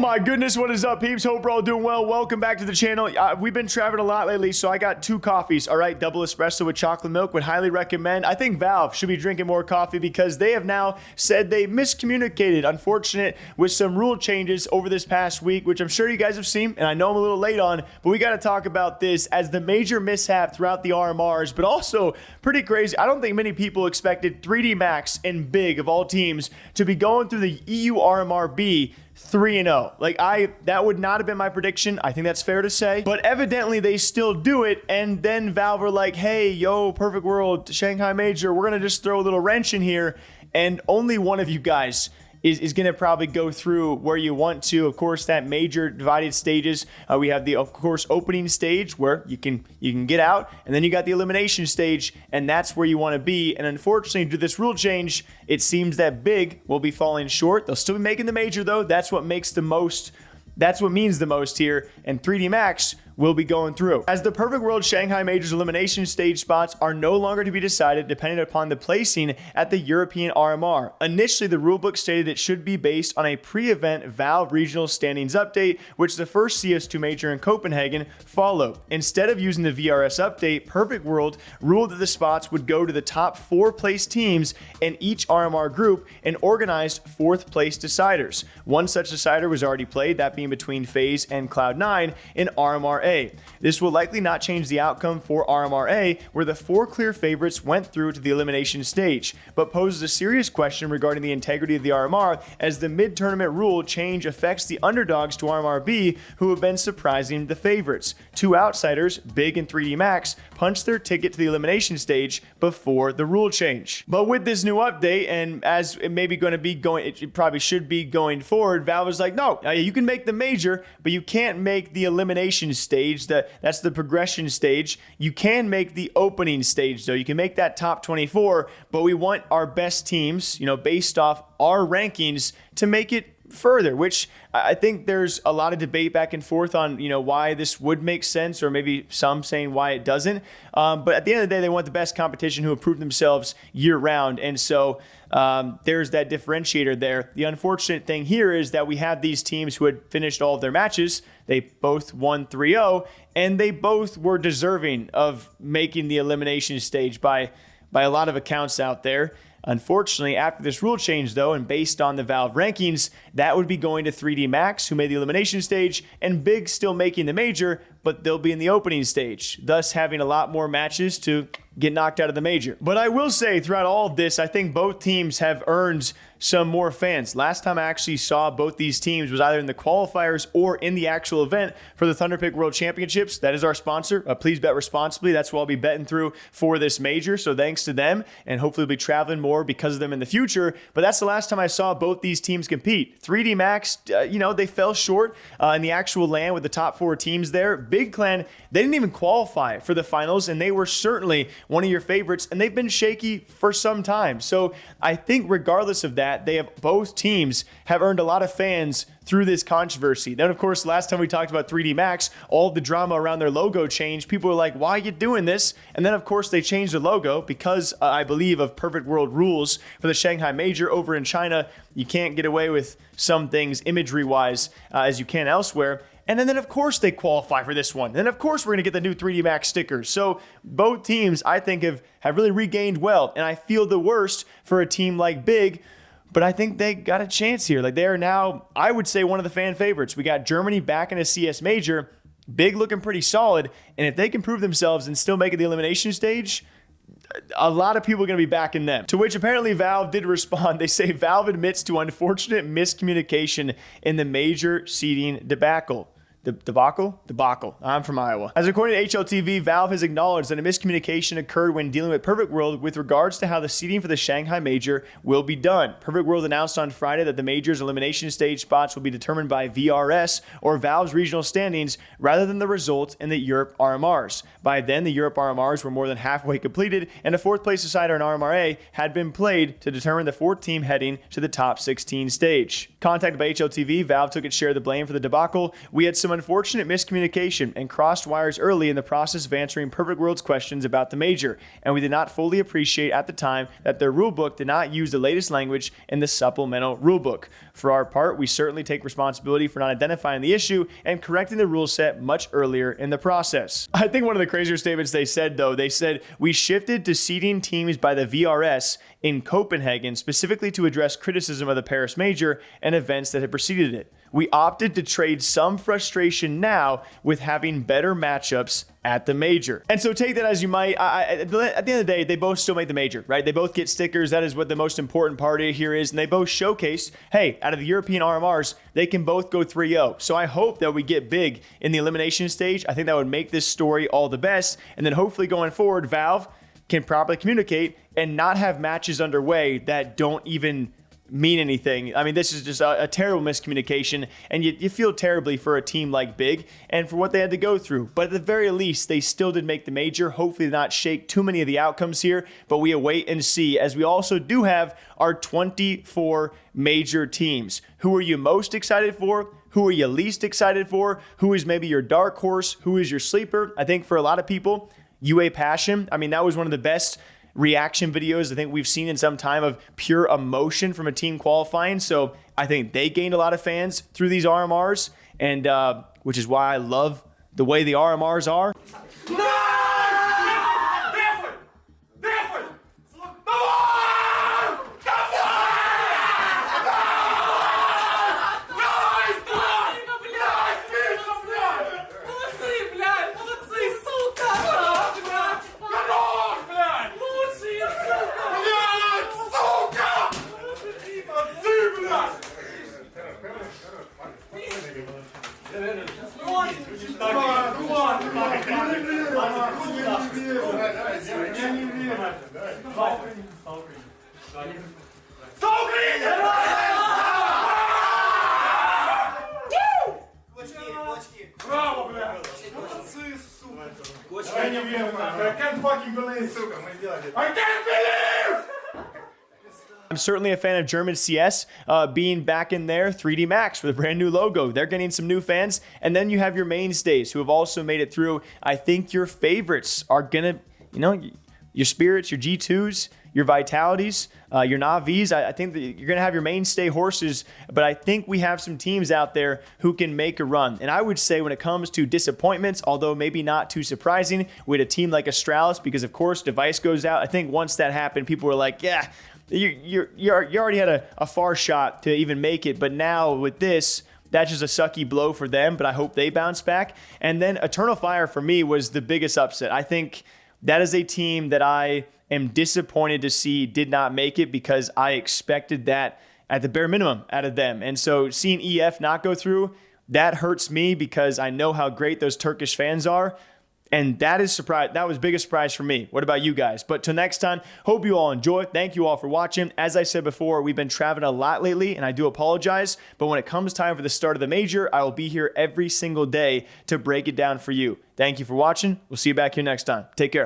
my goodness, what is up, peeps? Hope we're all doing well. Welcome back to the channel. We've been traveling a lot lately, so I got 2 coffees. All right, double espresso with chocolate milk. Would highly recommend. I think Valve should be drinking more coffee because they have now said they miscommunicated. Unfortunate with some rule changes over this past week, which I'm sure you guys have seen, and I know I'm a little late on, but we got to talk about this as the major mishap throughout the RMRs, but also pretty crazy. I don't think many people expected 3D Max and Big of all teams to be going through the EU RMRB 3-0. Like, that would not have been my prediction. I think that's fair to say. But evidently they still do it, and then Valve were like, hey, yo, Perfect World, Shanghai Major, we're going to just throw a little wrench in here, and only one of you guys is going to probably go through where you want to. Of course, that major divided stages. We have the, of course, opening stage where you can get out, and then you got the elimination stage, and that's where you want to be. And unfortunately, due to this rule change, it seems that Big will be falling short. They'll still be making the major, though. That's what makes the most. That's what means the most here. And 3D Max will be going through. As the Perfect World Shanghai Majors elimination stage spots are no longer to be decided depending upon the placing at the European RMR. Initially, the rulebook stated it should be based on a pre-event Valve regional standings update, which the first CS2 major in Copenhagen followed. Instead of using the VRS update, Perfect World ruled that the spots would go to the top 4 place teams in each RMR group and organized 4th place deciders. One such decider was already played, that being between FaZe and Cloud9 in RMR. This will likely not change the outcome for RMRA, where the 4 clear favorites went through to the elimination stage, but poses a serious question regarding the integrity of the RMR, as the mid-tournament rule change affects the underdogs to RMRB, who have been surprising the favorites. 2 outsiders, Big and 3D Max, punched their ticket to the elimination stage before the rule change. But with this new update, and as it may be going to be going, it probably should be going forward, Valve was like, no, you can make the major, but you can't make the elimination stage. That's the progression stage. You can make the opening stage, though. You can make that top 24, but we want our best teams, based off our rankings, to make it further, which I think there's a lot of debate back and forth on, why this would make sense, or maybe some saying why it doesn't. But at the end of the day, they want the best competition who have proved themselves year round. And so there's that differentiator there. The unfortunate thing here is that we have these teams who had finished all of their matches. They both won 3-0, and they both were deserving of making the elimination stage by a lot of accounts out there. Unfortunately, after this rule change, though, and based on the Valve rankings, that would be going to 3D Max, who made the elimination stage, and Big still making the major, but they'll be in the opening stage, thus having a lot more matches to get knocked out of the major. But I will say, throughout all of this, I think both teams have earned some more fans. Last time I actually saw both these teams was either in the qualifiers or in the actual event for the Thunderpick World Championships. That is our sponsor. Please bet responsibly. That's what I'll be betting through for this major. So thanks to them, and hopefully we'll be traveling more because of them in the future. But that's the last time I saw both these teams compete. 3D Max, they fell short in the actual LAN with the top 4 teams there. Big Clan, they didn't even qualify for the finals, and they were certainly one of your favorites, and they've been shaky for some time. So I think regardless of that, both teams have earned a lot of fans through this controversy. Then, of course, last time we talked about 3D Max, all the drama around their logo changed. People were like, why are you doing this? And then, of course, they changed the logo because, I believe, of Perfect World rules for the Shanghai Major over in China. You can't get away with some things imagery-wise as you can elsewhere. And then, of course, they qualify for this one. Then, of course, we're going to get the new 3D Max stickers. So both teams, I think, have really regained well. And I feel the worst for a team like Big, but I think they got a chance here. Like, they are now, I would say, one of the fan favorites. We got Germany back in a CS Major. Big looking pretty solid. And if they can prove themselves and still make it the elimination stage, a lot of people are going to be backing them. To which apparently Valve did respond. They say Valve admits to unfortunate miscommunication in the major seeding debacle. The debacle. I'm from Iowa. As according to HLTV, Valve has acknowledged that a miscommunication occurred when dealing with Perfect World with regards to how the seeding for the Shanghai Major will be done. Perfect World announced on Friday that the Major's elimination stage spots will be determined by VRS, or Valve's regional standings, rather than the results in the Europe RMRs. By then, the Europe RMRs were more than halfway completed, and a 4th place decider in RMRA had been played to determine the 4th team heading to the top 16 stage. Contacted by HLTV, Valve took its share of the blame for the debacle. We had some some unfortunate miscommunication and crossed wires early in the process of answering Perfect World's questions about the major, and we did not fully appreciate at the time that their rulebook did not use the latest language in the supplemental rulebook. For our part, we certainly take responsibility for not identifying the issue and correcting the rule set much earlier in the process. I think one of the crazier statements they said, though, they said, we shifted to seeding teams by the VRS in Copenhagen specifically to address criticism of the Paris Major and events that had preceded it. We opted to trade some frustration now with having better matchups at the major. And so take that as you might. At the end of the day, they both still make the major, right? They both get stickers. That is what the most important part here is. And they both showcase, hey, out of the European RMRs, they can both go 3-0. So I hope that we get big in the elimination stage. I think that would make this story all the best. And then hopefully going forward, Valve can properly communicate and not have matches underway that don't even mean anything. I mean, this is just a terrible miscommunication, and you feel terribly for a team like Big and for what they had to go through. But at the very least, they still did make the major. Hopefully not shake too many of the outcomes here, but we await and see, as we also do have our 24 major teams. Who are you most excited for? Who are you least excited for? Who is maybe your dark horse? Who is your sleeper? I think for a lot of people, UA Passion, I mean, that was one of the best reaction videos I think we've seen in some time of pure emotion from a team qualifying. So I think they gained a lot of fans through these RMRs, and which is why I love the way the RMRs are. I'm certainly a fan of German CS being back in there, 3D Max with a brand new logo. They're getting some new fans. And then you have your mainstays who have also made it through. I think your favorites are going to, your Spirits, your G2s, your Vitalities, your Navis. I think that you're going to have your mainstay horses, but I think we have some teams out there who can make a run. And I would say when it comes to disappointments, although maybe not too surprising, with a team like Astralis, because of course Device goes out. I think once that happened, people were like, yeah, you already had a far shot to even make it, but now with this, that's just a sucky blow for them, but I hope they bounce back. And then Eternal Fire for me was the biggest upset. I think that is a team that I am disappointed to see did not make it, because I expected that at the bare minimum out of them. And so seeing EF not go through, that hurts me because I know how great those Turkish fans are. And that is surprise. That was biggest surprise for me. What about you guys? But till next time, hope you all enjoy. Thank you all for watching. As I said before, we've been traveling a lot lately, and I do apologize. But when it comes time for the start of the major, I will be here every single day to break it down for you. Thank you for watching. We'll see you back here next time. Take care.